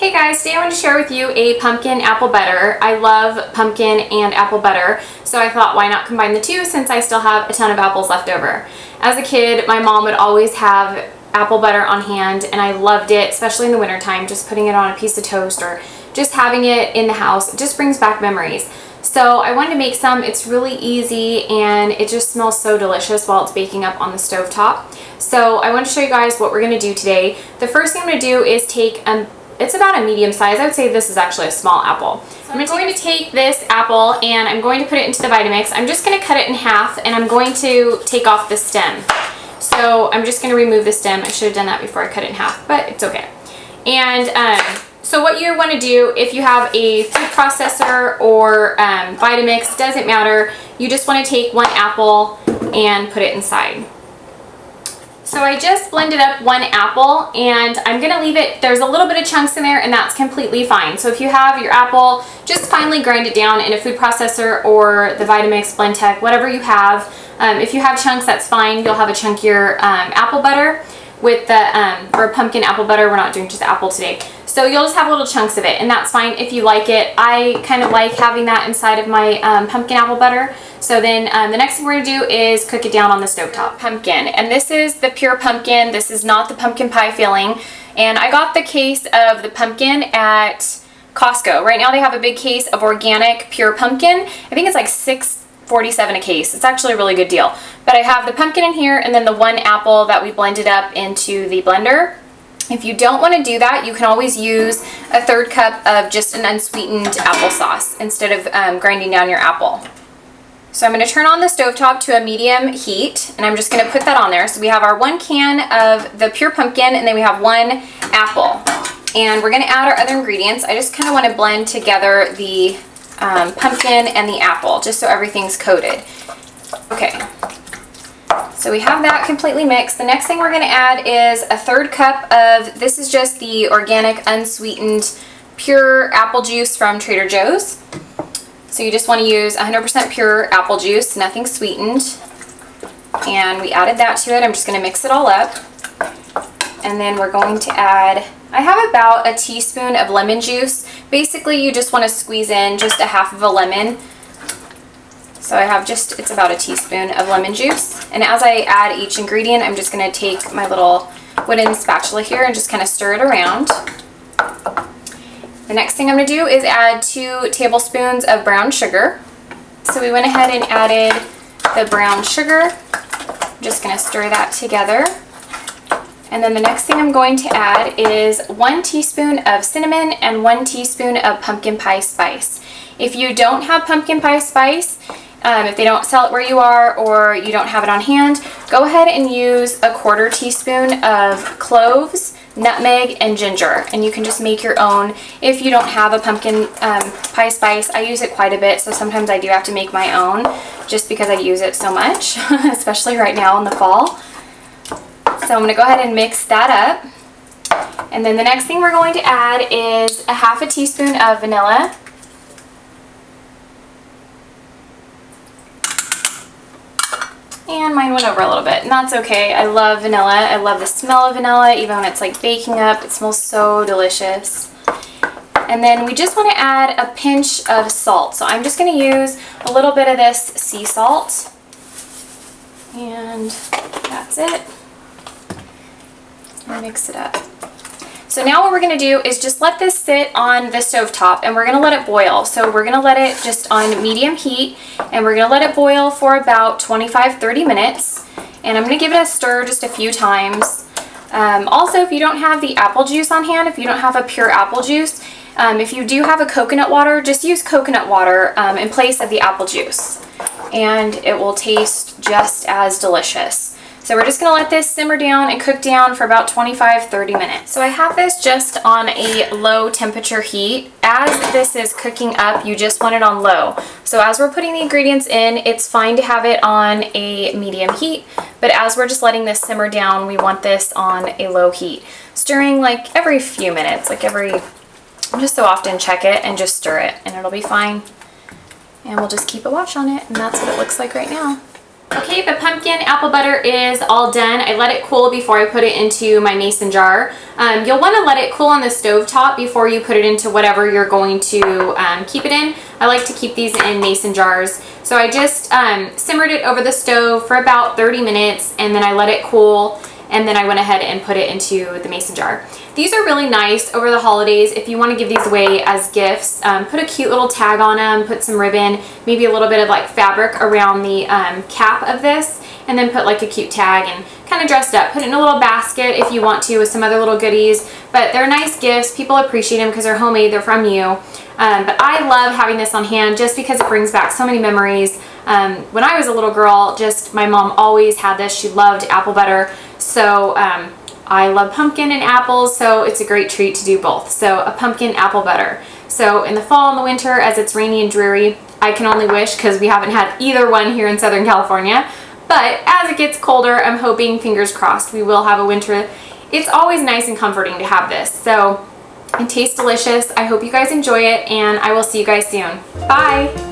Hey guys, today I want to share with you a pumpkin apple butter. I love pumpkin and apple butter, so I thought why not combine the two since I still have a ton of apples left over. As a kid, my mom would always have apple butter on hand and I loved it, especially in the wintertime, just putting it on a piece of toast or just having it in the house. It just brings back memories. So I wanted to make some. It's really easy and it just smells so delicious while it's baking up on the stove top. So I want to show you guys what we're going to do today. The first thing I'm going to do is take it's about a medium size. I would say this is actually a small apple. So I'm going to take this apple and I'm going to put it into the Vitamix. I'm just going to cut it in half and I'm going to take off the stem. So I'm just going to remove the stem. I should have done that before I cut it in half, but it's okay. And so what you want to do if you have a food processor or Vitamix, doesn't matter. You just want to take one apple and put it inside. So I just blended up one apple and I'm going to leave it, there's a little bit of chunks in there and that's completely fine. So if you have your apple, just finely grind it down in a food processor or the Vitamix, Blendtec, whatever you have. If you have chunks, that's fine. You'll have a chunkier apple butter with the, or pumpkin apple butter. We're not doing just apple today. So you'll just have little chunks of it and that's fine if you like it. I kind of like having that inside of my pumpkin apple butter. So then the next thing we're going to do is cook it down on the stovetop. Pumpkin, and this is the pure pumpkin. This is not the pumpkin pie filling. And I got the case of the pumpkin at Costco. Right now they have a big case of organic pure pumpkin. I think it's like $6.47 a case. It's actually a really good deal. But I have the pumpkin in here and then the one apple that we blended up into the blender. If you don't want to do that, you can always use a 1/3 cup of just an unsweetened applesauce instead of grinding down your apple. So I'm going to turn on the stovetop to a medium heat and I'm just going to put that on there. So we have our 1 can of the pure pumpkin and then we have 1 apple. And we're going to add our other ingredients. I just kind of want to blend together the pumpkin and the apple just so everything's coated. Okay. So we have that completely mixed. The next thing we're going to add is a 1/3 cup of, this is just the organic unsweetened pure apple juice from Trader Joe's. So you just want to use 100% pure apple juice, nothing sweetened. And we added that to it. I'm just going to mix it all up. And then we're going to add, I have about a teaspoon of lemon juice. Basically you just want to squeeze in just a half of a lemon. So I have just, it's about a teaspoon of lemon juice. And as I add each ingredient, I'm just going to take my little wooden spatula here and just kind of stir it around. The next thing I'm going to do is add 2 tablespoons of brown sugar. So we went ahead and added the brown sugar. I'm just going to stir that together. And then the next thing I'm going to add is 1 teaspoon of cinnamon and 1 teaspoon of pumpkin pie spice. If you don't have pumpkin pie spice, if they don't sell it where you are or you don't have it on hand, go ahead and use a 1/4 teaspoon of cloves, nutmeg, and ginger, and you can just make your own. If you don't have a pumpkin pie spice, I use it quite a bit, so sometimes I do have to make my own just because I use it so much, especially right now in the fall. So I'm going to go ahead and mix that up. And then the next thing we're going to add is a 1/2 teaspoon of vanilla. And mine went over a little bit, and that's okay. I love vanilla. I love the smell of vanilla, even when it's like baking up. It smells so delicious. And then we just want to add a pinch of salt. So I'm just going to use a little bit of this sea salt. And that's it. And mix it up. So now what we're going to do is just let this sit on the stovetop and we're going to let it boil. So we're going to let it just on medium heat and we're going to let it boil for about 25-30 minutes. And I'm going to give it a stir just a few times. Also, if you don't have the apple juice on hand, if you don't have a pure apple juice, if you do have a coconut water, just use coconut water in place of the apple juice. And it will taste just as delicious. So we're just going to let this simmer down and cook down for about 25-30 minutes. So I have this just on a low temperature heat. As this is cooking up, you just want it on low. So as we're putting the ingredients in, it's fine to have it on a medium heat, but as we're just letting this simmer down, we want this on a low heat. Stirring like every few minutes, like just so often check it and just stir it and it'll be fine. And we'll just keep a watch on it, and that's what it looks like right now. Okay, the pumpkin apple butter is all done. I let it cool before I put it into my mason jar. You'll want to let it cool on the stove top before you put it into whatever you're going to keep it in. I like to keep these in mason jars. So I just simmered it over the stove for about 30 minutes and then I let it cool and then I went ahead and put it into the mason jar. These are really nice over the holidays if you want to give these away as gifts. Put a cute little tag on them, put some ribbon, maybe a little bit of like fabric around the cap of this, and then put like a cute tag and kind of dress it up. Put it in a little basket if you want to with some other little goodies, but they're nice gifts. People appreciate them because they're homemade, they're from you. But I love having this on hand just because it brings back so many memories. When I was a little girl, just my mom always had this. She loved apple butter. So I love pumpkin and apples, so it's a great treat to do both. So a pumpkin apple butter. So in the fall and the winter, as it's rainy and dreary, I can only wish, because we haven't had either one here in Southern California. But as it gets colder, I'm hoping, fingers crossed, we will have a winter. It's always nice and comforting to have this. So it tastes delicious. I hope you guys enjoy it, and I will see you guys soon. Bye!